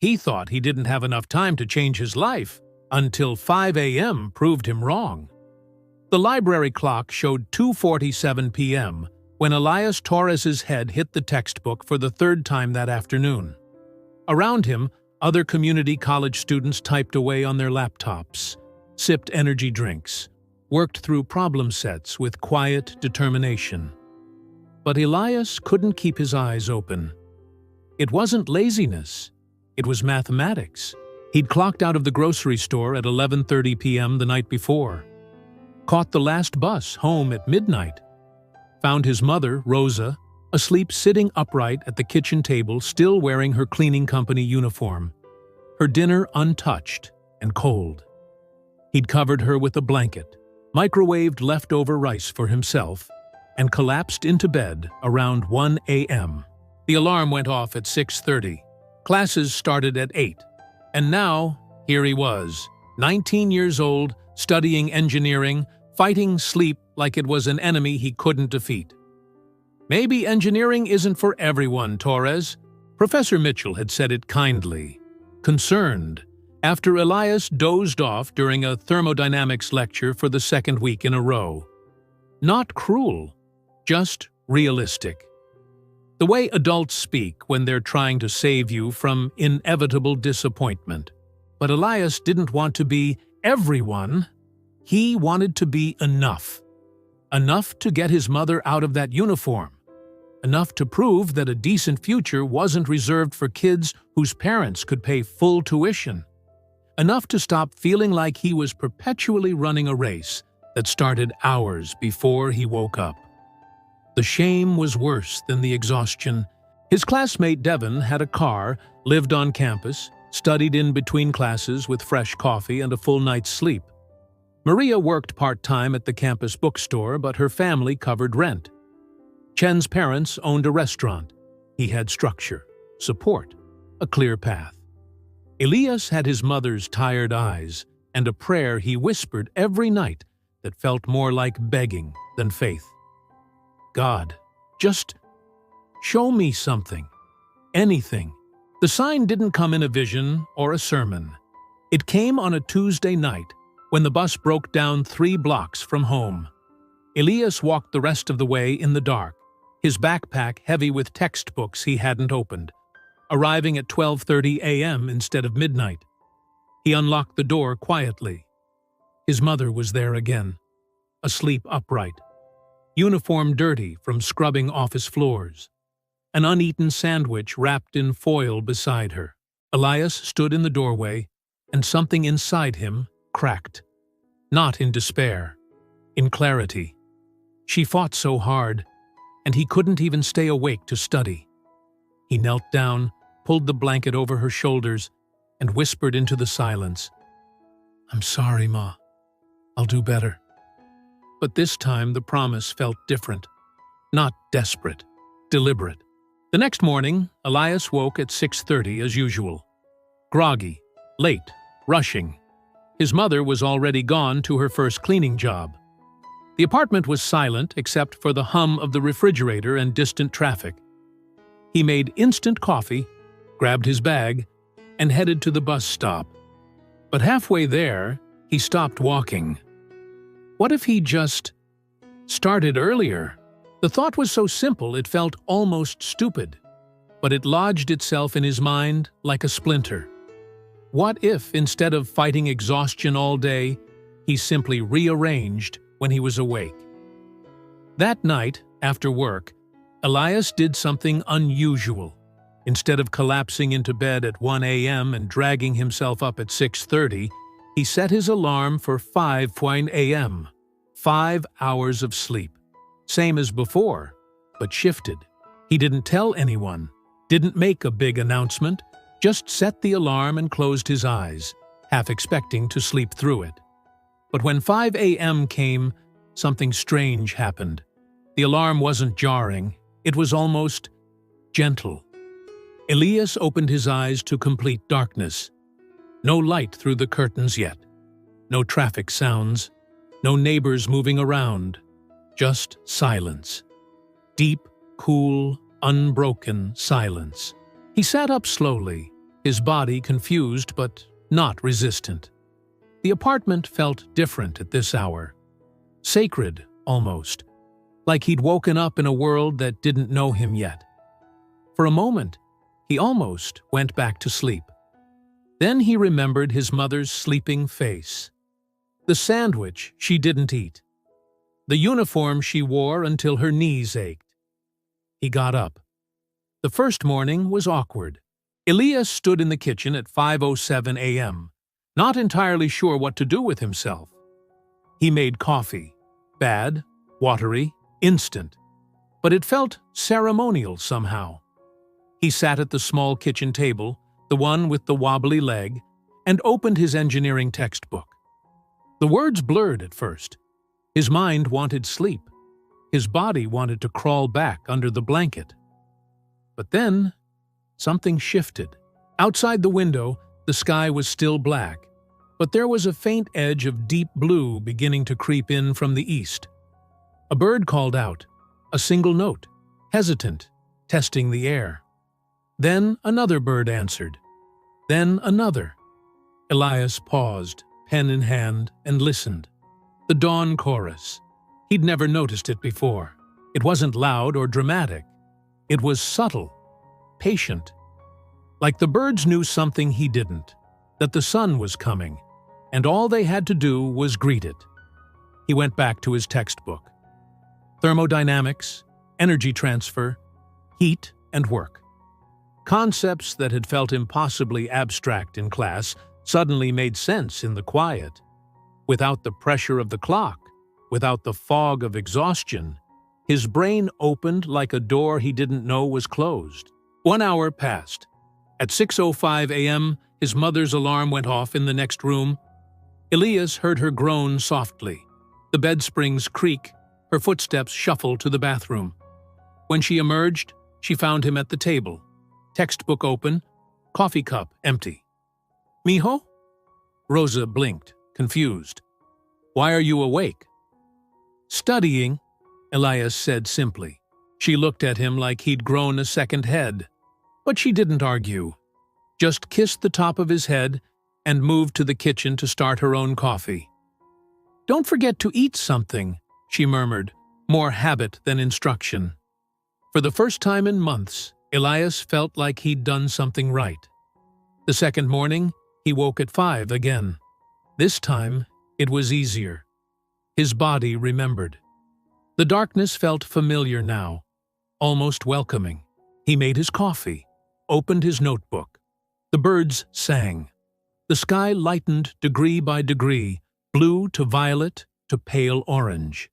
He thought he didn't have enough time to change his life, until 5 a.m. proved him wrong. The library clock showed 2:47 p.m. when Elias Torres's head hit the textbook for the third time that afternoon. Around him, other community college students typed away on their laptops, sipped energy drinks, worked through problem sets with quiet determination. But Elias couldn't keep his eyes open. It wasn't laziness. It was mathematics. He'd clocked out of the grocery store at 11:30 p.m. the night before, caught the last bus home at midnight, found his mother, Rosa, asleep sitting upright at the kitchen table, still wearing her cleaning company uniform, her dinner untouched and cold. He'd covered her with a blanket, microwaved leftover rice for himself, and collapsed into bed around 1 a.m. The alarm went off at 6:30. Classes started at 8. And now, here he was, 19 years old, studying engineering, fighting sleep like it was an enemy he couldn't defeat. Maybe engineering isn't for everyone, Torres. Professor Mitchell had said it kindly, concerned, after Elias dozed off during a thermodynamics lecture for the second week in a row. Not cruel, just realistic. The way adults speak when they're trying to save you from inevitable disappointment. But Elias didn't want to be everyone. He wanted to be enough. Enough to get his mother out of that uniform. Enough to prove that a decent future wasn't reserved for kids whose parents could pay full tuition. Enough to stop feeling like he was perpetually running a race that started hours before he woke up. The shame was worse than the exhaustion. His classmate Devin had a car, lived on campus, studied in between classes with fresh coffee and a full night's sleep. Maria worked part-time at the campus bookstore, but her family covered rent. Chen's parents owned a restaurant. He had structure, support, a clear path. Elias had his mother's tired eyes and a prayer he whispered every night that felt more like begging than faith. God, just show me something, anything. The sign didn't come in a vision or a sermon. It came on a Tuesday night when the bus broke down 3 blocks from home. Elias walked the rest of the way in the dark, his backpack heavy with textbooks he hadn't opened, arriving at 12:30 a.m. instead of midnight. He unlocked the door quietly. His mother was there again, asleep upright. Uniform dirty from scrubbing office floors. An uneaten sandwich wrapped in foil beside her. Elias stood in the doorway, and something inside him cracked. Not in despair, in clarity. She fought so hard, and he couldn't even stay awake to study. He knelt down, pulled the blanket over her shoulders, and whispered into the silence, "I'm sorry, Ma. I'll do better." But this time the promise felt different. Not desperate, deliberate. The next morning, Elias woke at 6:30 as usual. Groggy, late, rushing. His mother was already gone to her first cleaning job. The apartment was silent except for the hum of the refrigerator and distant traffic. He made instant coffee, grabbed his bag, and headed to the bus stop. But halfway there, he stopped walking. What if he just started earlier? The thought was so simple it felt almost stupid, but it lodged itself in his mind like a splinter. What if, instead of fighting exhaustion all day, he simply rearranged when he was awake? That night, after work, Elias did something unusual. Instead of collapsing into bed at 1 a.m. and dragging himself up at 6:30, he set his alarm for 5 a.m. 5 hours of sleep. Same as before, but shifted. He didn't tell anyone, didn't make a big announcement, just set the alarm and closed his eyes, half expecting to sleep through it. But when 5 a.m. came, something strange happened. The alarm wasn't jarring, it was almost gentle. Elias opened his eyes to complete darkness. No light through the curtains yet. No traffic sounds. No neighbors moving around. Just silence. Deep, cool, unbroken silence. He sat up slowly, his body confused but not resistant. The apartment felt different at this hour. Sacred, almost. Like he'd woken up in a world that didn't know him yet. For a moment, he almost went back to sleep. Then he remembered his mother's sleeping face. The sandwich she didn't eat. The uniform she wore until her knees ached. He got up. The first morning was awkward. Elias stood in the kitchen at 5:07 a.m., not entirely sure what to do with himself. He made coffee. Bad, watery, instant. But it felt ceremonial somehow. He sat at the small kitchen table, the one with the wobbly leg, and opened his engineering textbook. The words blurred at first. His mind wanted sleep. His body wanted to crawl back under the blanket. But then, something shifted. Outside the window, the sky was still black, but there was a faint edge of deep blue beginning to creep in from the east. A bird called out, a single note, hesitant, testing the air. Then another bird answered. Then another. Elias paused, pen in hand, and listened. The dawn chorus. He'd never noticed it before. It wasn't loud or dramatic. It was subtle, patient. Like the birds knew something he didn't, that the sun was coming, and all they had to do was greet it. He went back to his textbook. Thermodynamics, energy transfer, heat, and work. Concepts that had felt impossibly abstract in class suddenly made sense in the quiet. Without the pressure of the clock, without the fog of exhaustion, his brain opened like a door he didn't know was closed. 1 hour passed. At 6:05 a.m., his mother's alarm went off in the next room. Elias heard her groan softly. The bed springs creak, her footsteps shuffle to the bathroom. When she emerged, she found him at the table. Textbook open, coffee cup empty. "Mijo?" Rosa blinked, confused. "Why are you awake?" "Studying," Elias said simply. She looked at him like he'd grown a second head. But she didn't argue. Just kissed the top of his head and moved to the kitchen to start her own coffee. "Don't forget to eat something," she murmured, more habit than instruction. For the first time in months, Elias felt like he'd done something right. The second morning, he woke at 5 again. This time, it was easier. His body remembered. The darkness felt familiar now, almost welcoming. He made his coffee, opened his notebook. The birds sang. The sky lightened degree by degree, blue to violet to pale orange.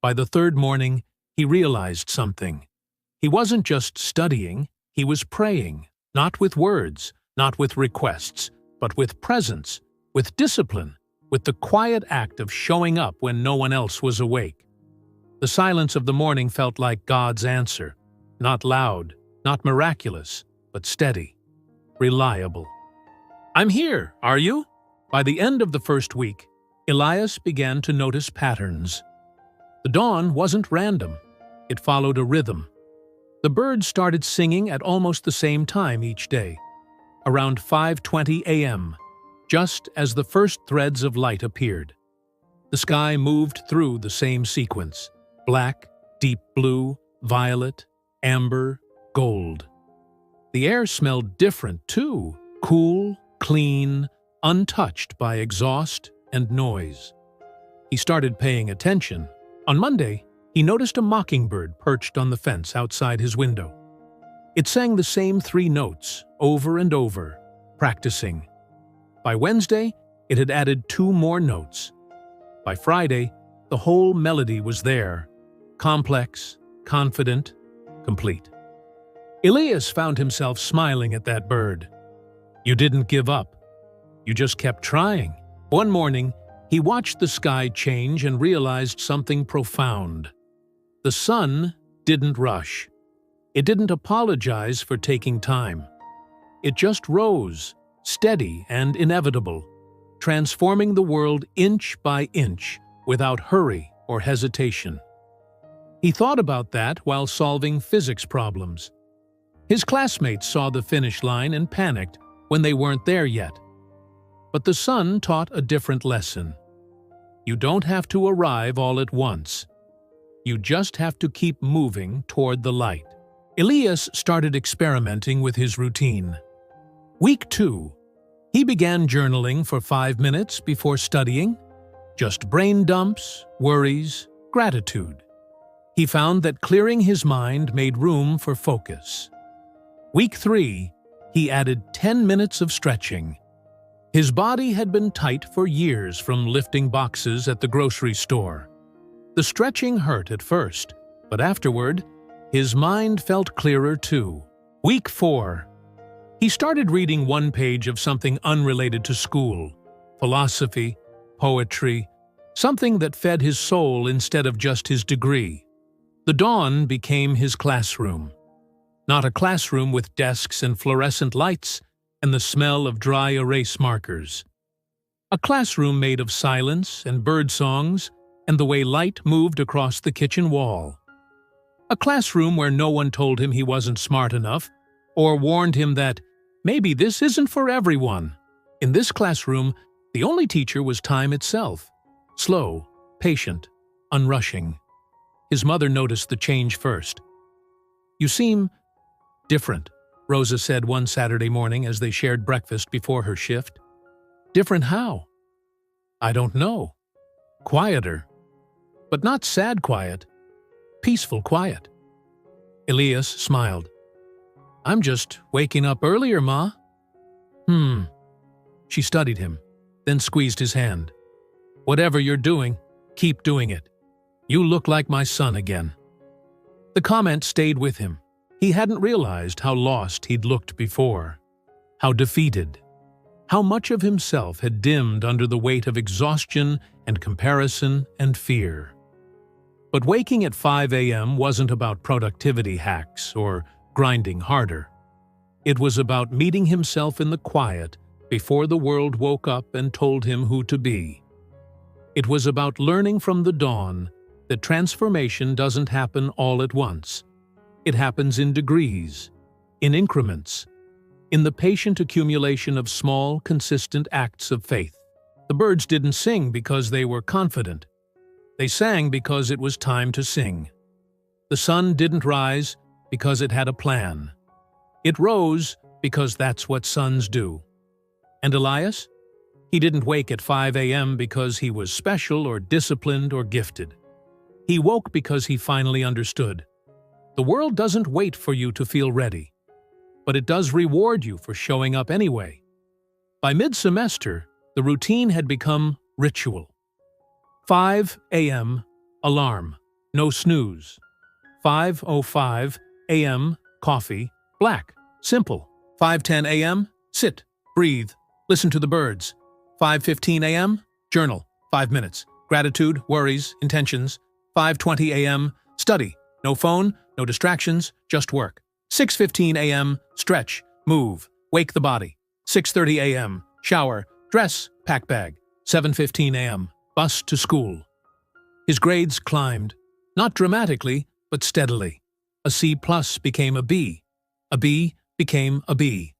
By the third morning, he realized something. He wasn't just studying, he was praying, not with words, not with requests, but with presence, with discipline, with the quiet act of showing up when no one else was awake. The silence of the morning felt like God's answer, not loud, not miraculous, but steady, reliable. "I'm here, are you?" By the end of the first week, Elias began to notice patterns. The dawn wasn't random. It followed a rhythm. The birds started singing at almost the same time each day, around 5:20 a.m., just as the first threads of light appeared. The sky moved through the same sequence: black, deep blue, violet, amber, gold. The air smelled different, too, cool, clean, untouched by exhaust and noise. He started paying attention. On Monday, he noticed a mockingbird perched on the fence outside his window. It sang the same 3 notes over and over, practicing. By Wednesday, it had added 2 more notes. By Friday, the whole melody was there, complex, confident, complete. Elias found himself smiling at that bird. You didn't give up. You just kept trying. One morning, he watched the sky change and realized something profound. The sun didn't rush. It didn't apologize for taking time. It just rose, steady and inevitable, transforming the world inch by inch without hurry or hesitation. He thought about that while solving physics problems. His classmates saw the finish line and panicked, when they weren't there yet. But the sun taught a different lesson. You don't have to arrive all at once. You just have to keep moving toward the light. Elias started experimenting with his routine. Week 2. He began journaling for 5 minutes before studying. Just brain dumps, worries, gratitude. He found that clearing his mind made room for focus. Week 3. He added 10 minutes of stretching. His body had been tight for years from lifting boxes at the grocery store. The stretching hurt at first, but afterward, his mind felt clearer too. Week 4. He started reading one page of something unrelated to school, philosophy, poetry, something that fed his soul instead of just his degree. The dawn became his classroom. Not a classroom with desks and fluorescent lights and the smell of dry erase markers. A classroom made of silence and bird songs and the way light moved across the kitchen wall. A classroom where no one told him he wasn't smart enough or warned him that maybe this isn't for everyone. In this classroom, the only teacher was time itself. Slow, patient, unrushing. His mother noticed the change first. "You seem different," Rosa said one Saturday morning as they shared breakfast before her shift. "Different how?" "I don't know. Quieter. But not sad quiet. Peaceful quiet." Elias smiled. "I'm just waking up earlier, Ma." She studied him, then squeezed his hand. "Whatever you're doing, keep doing it. You look like my son again." The comment stayed with him. He hadn't realized how lost he'd looked before, how defeated, how much of himself had dimmed under the weight of exhaustion and comparison and fear. But waking at 5 a.m. wasn't about productivity hacks or grinding harder. It was about meeting himself in the quiet before the world woke up and told him who to be. It was about learning from the dawn that transformation doesn't happen all at once. It happens in degrees, in increments, in the patient accumulation of small, consistent acts of faith. The birds didn't sing because they were confident. They sang because it was time to sing. The sun didn't rise because it had a plan. It rose because that's what suns do. And Elias? He didn't wake at 5 a.m. because he was special or disciplined or gifted. He woke because he finally understood. The world doesn't wait for you to feel ready, but it does reward you for showing up anyway. By mid-semester, the routine had become ritual. 5 a.m. alarm, no snooze. 5:05 a.m. coffee, black, simple. 5:10 a.m. sit, breathe, listen to the birds. 5:15 a.m. journal, 5 minutes. Gratitude, worries, intentions. 5:20 a.m. study, no phone, no distractions, just work. 6:15 a.m. stretch, move, wake the body. 6:30 a.m. shower, dress, pack bag. 7:15 a.m. bus to school. His grades climbed, not dramatically, but steadily. A C+ became a B. A B became a B.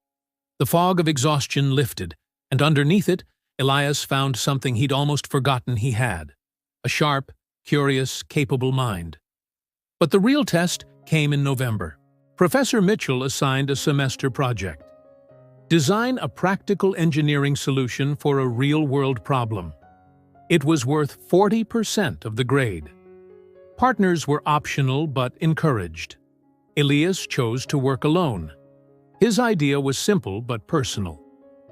The fog of exhaustion lifted, and underneath it, Elias found something he'd almost forgotten he had. A sharp, curious, capable mind. But the real test came in November. Professor Mitchell assigned a semester project. Design a practical engineering solution for a real-world problem. It was worth 40% of the grade. Partners were optional but encouraged. Elias chose to work alone. His idea was simple but personal.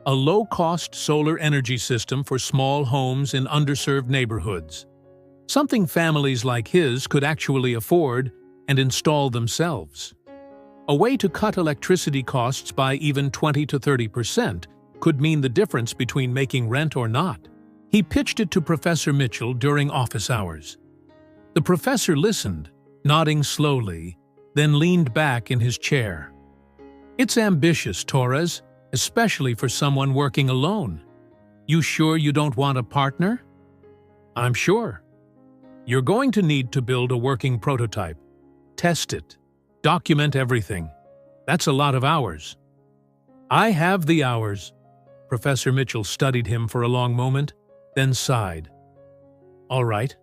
A low-cost solar energy system for small homes in underserved neighborhoods. Something families like his could actually afford and install themselves. A way to cut electricity costs by even 20 to 30% could mean the difference between making rent or not. He pitched it to Professor Mitchell during office hours. The professor listened, nodding slowly, then leaned back in his chair. "It's ambitious, Torres, especially for someone working alone. You sure you don't want a partner?" "I'm sure. You're going to need to build a working prototype, test it, document everything. That's a lot of hours." I have the hours. Professor Mitchell studied him for a long moment, then sighed. All right,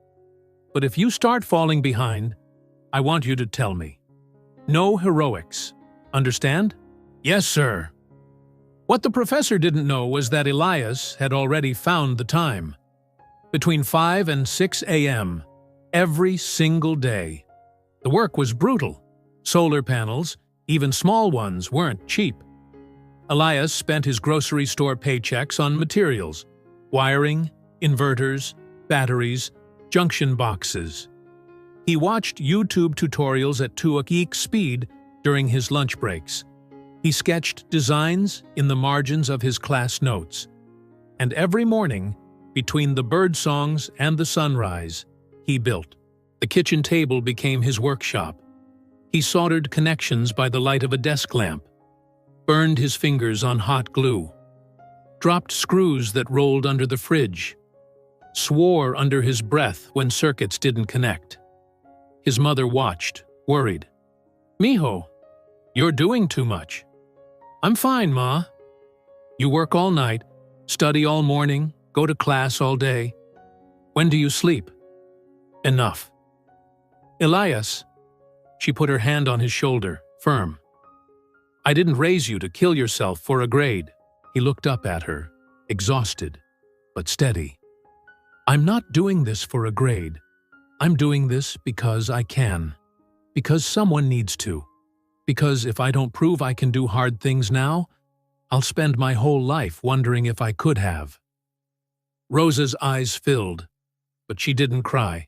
but if you start falling behind, I want you to tell me. No heroics. Understand? Yes, sir. What the professor didn't know was that Elias had already found the time. Between 5 and 6 a.m., every single day. The work was brutal. Solar panels, even small ones, weren't cheap. Elias spent his grocery store paychecks on materials, wiring, inverters, batteries, junction boxes. He watched YouTube tutorials at 2x speed during his lunch breaks. He sketched designs in the margins of his class notes. And every morning, between the bird songs and the sunrise, he built. The kitchen table became his workshop. He soldered connections by the light of a desk lamp, burned his fingers on hot glue, dropped screws that rolled under the fridge, swore under his breath when circuits didn't connect. His mother watched, worried. "Mijo, you're doing too much." "I'm fine, Ma." "You work all night, study all morning, go to class all day. When do you sleep?" "Enough." "Elias," she put her hand on his shoulder, firm. "I didn't raise you to kill yourself for a grade." He looked up at her, exhausted, but steady. "I'm not doing this for a grade. I'm doing this because I can. Because someone needs to. Because if I don't prove I can do hard things now, I'll spend my whole life wondering if I could have." Rosa's eyes filled, but she didn't cry,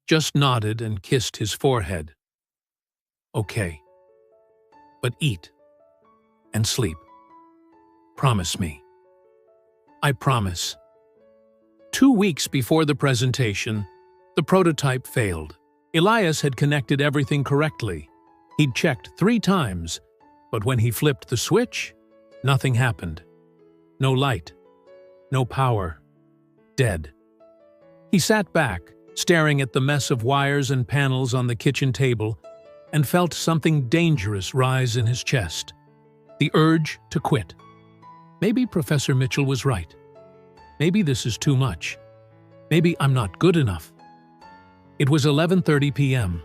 just nodded and kissed his forehead. "Okay. But eat. And sleep. Promise me." "I promise." 2 weeks before the presentation, the prototype failed. Elias had connected everything correctly. He'd checked 3 times, but when he flipped the switch, nothing happened. No light. No power. Dead. He sat back, staring at the mess of wires and panels on the kitchen table, and felt something dangerous rise in his chest. The urge to quit. Maybe Professor Mitchell was right. Maybe this is too much. Maybe I'm not good enough. It was 11:30 p.m.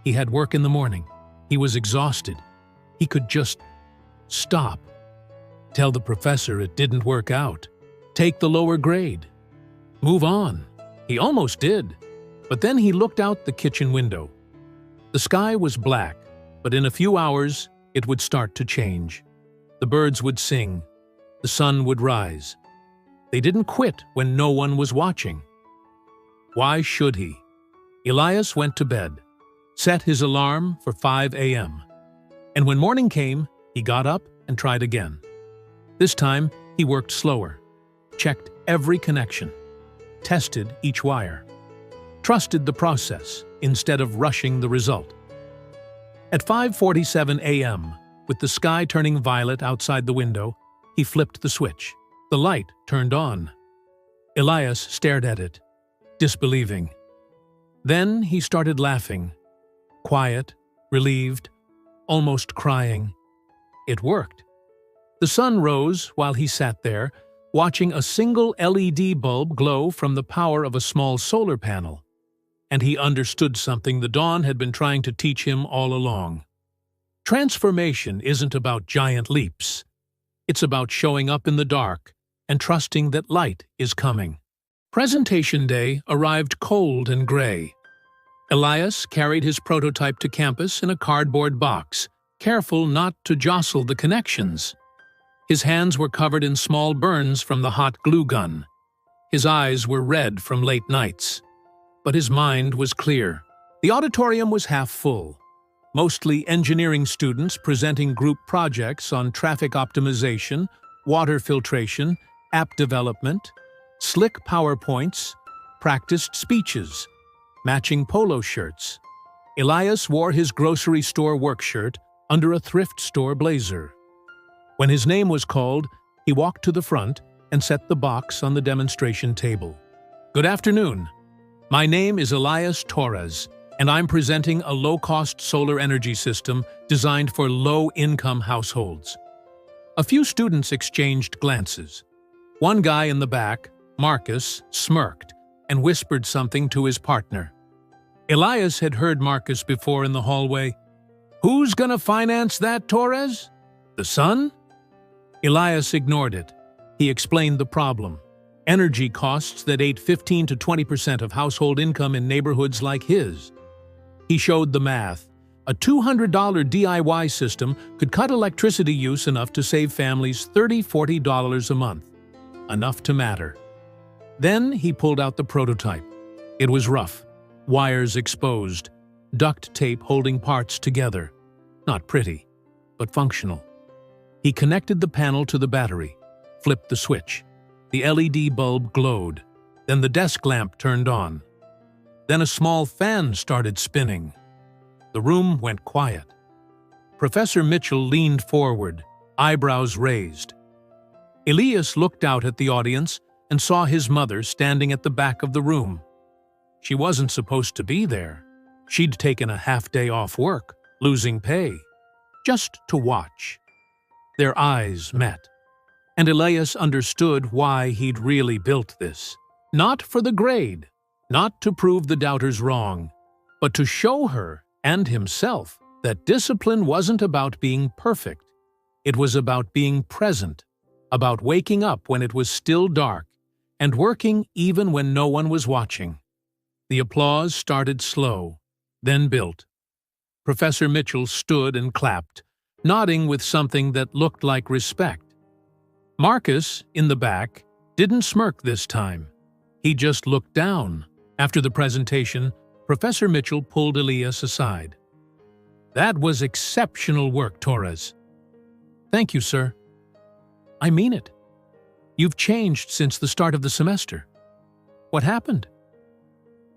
He had work in the morning. He was exhausted. He could just stop. Tell the professor it didn't work out. Take the lower grade. Move on. He almost did. But then he looked out the kitchen window. The sky was black, but in a few hours it would start to change. The birds would sing. The sun would rise. They didn't quit when no one was watching. Why should he? Elias went to bed, set his alarm for 5 a.m. And when morning came, he got up and tried again. This time, he worked slower, checked every connection, tested each wire, trusted the process instead of rushing the result. At 5:47 a.m., with the sky turning violet outside the window, he flipped the switch. The light turned on. Elias stared at it, disbelieving. Then he started laughing, quiet, relieved, almost crying. It worked. The sun rose while he sat there, watching a single LED bulb glow from the power of a small solar panel. And he understood something the dawn had been trying to teach him all along. Transformation isn't about giant leaps. It's about showing up in the dark and trusting that light is coming. Presentation day arrived cold and gray. Elias carried his prototype to campus in a cardboard box, careful not to jostle the connections. His hands were covered in small burns from the hot glue gun. His eyes were red from late nights. But his mind was clear. The auditorium was half full, mostly engineering students presenting group projects on traffic optimization, water filtration, app development, slick PowerPoints, practiced speeches, matching polo shirts. Elias wore his grocery store work shirt under a thrift store blazer. When his name was called, he walked to the front and set the box on the demonstration table. "Good afternoon. My name is Elias Torres, and I'm presenting a low-cost solar energy system designed for low-income households. A few students exchanged glances. One guy in the back, Marcus, smirked and whispered something to his partner. Elias had heard Marcus before in the hallway. "Who's gonna finance that, Torres? The sun?" Elias ignored it. He explained the problem. Energy costs that ate 15 to 20% of household income in neighborhoods like his. He showed the math. A $200 DIY system could cut electricity use enough to save families $30–40 a month. Enough to matter. Then he pulled out the prototype. It was rough. Wires exposed. Duct tape holding parts together. Not pretty, but functional. He connected the panel to the battery, flipped the switch. The LED bulb glowed. Then the desk lamp turned on. Then a small fan started spinning. The room went quiet. Professor Mitchell leaned forward, eyebrows raised. Elias looked out at the audience and saw his mother standing at the back of the room. She wasn't supposed to be there. She'd taken a half-day off work, losing pay, just to watch. Their eyes met, and Elias understood why he'd really built this. Not for the grade, not to prove the doubters wrong, but to show her and himself that discipline wasn't about being perfect. It was about being present, about waking up when it was still dark, and working even when no one was watching. The applause started slow, then built. Professor Mitchell stood and clapped, nodding with something that looked like respect. Marcus, in the back, didn't smirk this time. He just looked down. After the presentation, Professor Mitchell pulled Elias aside. "That was exceptional work, Torres." "Thank you, sir." "I mean it. You've changed since the start of the semester. What happened?"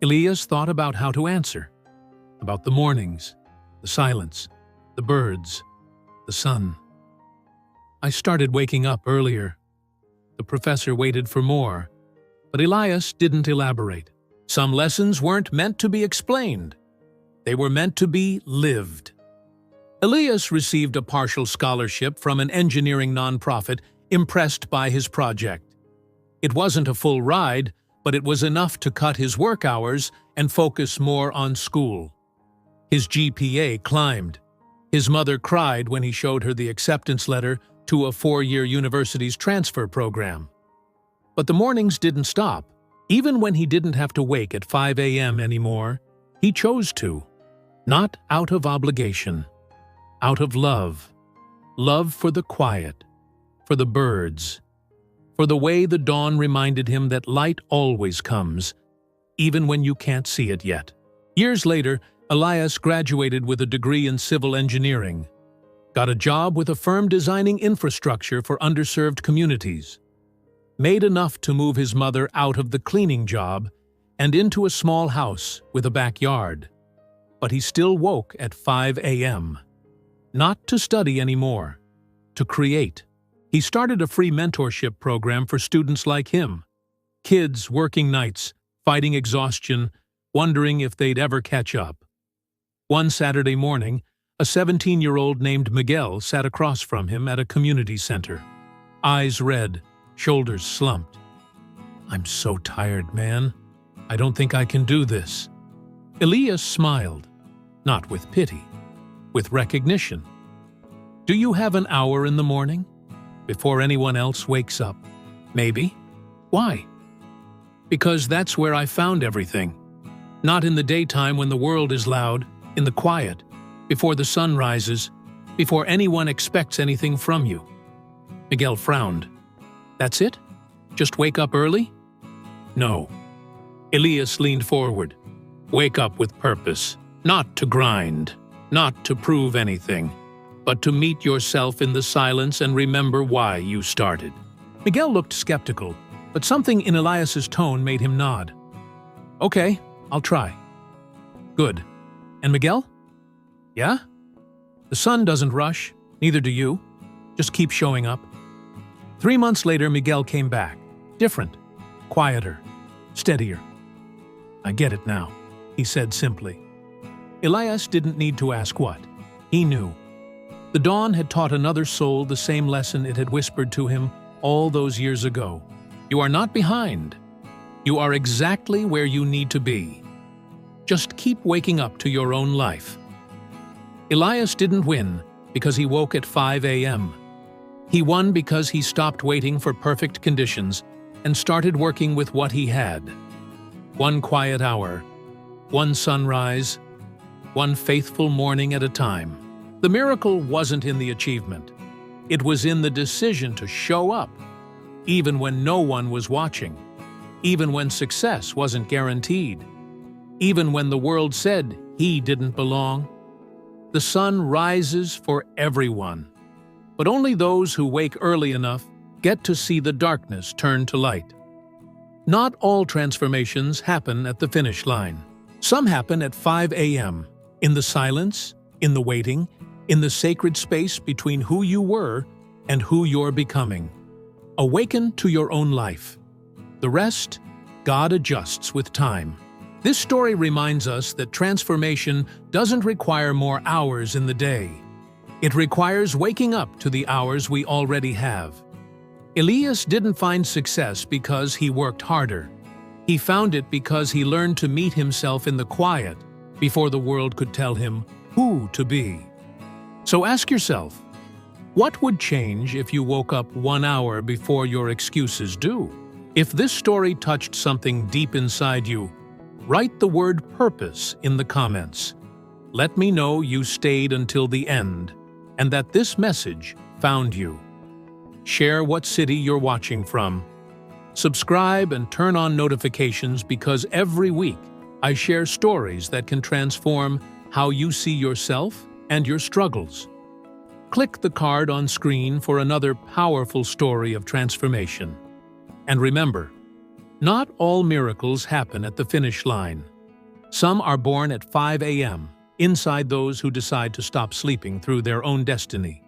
Elias thought about how to answer. About the mornings, the silence, the birds, the sun. "I started waking up earlier." The professor waited for more, but Elias didn't elaborate. Some lessons weren't meant to be explained. They were meant to be lived. Elias received a partial scholarship from an engineering nonprofit impressed by his project. It wasn't a full ride, but it was enough to cut his work hours and focus more on school. His GPA climbed. His mother cried when he showed her the acceptance letter to a 4-year university's transfer program. But the mornings didn't stop. Even when he didn't have to wake at 5 a.m. anymore, he chose to. Not out of obligation. Out of love. Love for the quiet. For the birds. For the way the dawn reminded him that light always comes, even when you can't see it yet. Years later, Elias graduated with a degree in civil engineering. Got a job with a firm designing infrastructure for underserved communities. Made enough to move his mother out of the cleaning job and into a small house with a backyard. But he still woke at 5 a.m. Not to study anymore, to create. He started a free mentorship program for students like him. Kids working nights, fighting exhaustion, wondering if they'd ever catch up. One Saturday morning, a 17-year-old named Miguel sat across from him at a community center. Eyes red, shoulders slumped. "I'm so tired, man. I don't think I can do this." Elias smiled, not with pity, with recognition. "Do you have an hour in the morning? Before anyone else wakes up?" "Maybe." "Why?" "Because that's where I found everything. Not in the daytime when the world is loud, in the quiet, before the sun rises, before anyone expects anything from you." Miguel frowned. "That's it? Just wake up early?" "No." Elias leaned forward. "Wake up with purpose, not to grind, not to prove anything, but to meet yourself in the silence and remember why you started." Miguel looked skeptical, but something in Elias's tone made him nod. "Okay, I'll try." "Good. And Miguel?" "Yeah?" "The sun doesn't rush, neither do you. Just keep showing up." 3 months later, Miguel came back. Different, quieter, steadier. "I get it now," he said simply. Elias didn't need to ask what. He knew. The dawn had taught another soul the same lesson it had whispered to him all those years ago. You are not behind. You are exactly where you need to be. Just keep waking up to your own life. Elias didn't win because he woke at 5 a.m. He won because he stopped waiting for perfect conditions and started working with what he had. One quiet hour, one sunrise, one faithful morning at a time. The miracle wasn't in the achievement. It was in the decision to show up, even when no one was watching, even when success wasn't guaranteed, even when the world said he didn't belong. The sun rises for everyone, but only those who wake early enough get to see the darkness turn to light. Not all transformations happen at the finish line. Some happen at 5 a.m., in the silence, in the waiting, in the sacred space between who you were and who you're becoming. Awaken to your own life. The rest, God adjusts with time. This story reminds us that transformation doesn't require more hours in the day. It requires waking up to the hours we already have. Elias didn't find success because he worked harder. He found it because he learned to meet himself in the quiet before the world could tell him who to be. So ask yourself, what would change if you woke up 1 hour before your excuses do? If this story touched something deep inside you, write the word purpose in the comments. Let me know you stayed until the end and that this message found you. Share what city you're watching from. Subscribe and turn on notifications because every week I share stories that can transform how you see yourself and your struggles. Click the card on screen for another powerful story of transformation. And remember, not all miracles happen at the finish line. Some are born at 5 a.m., inside those who decide to stop sleeping through their own destiny.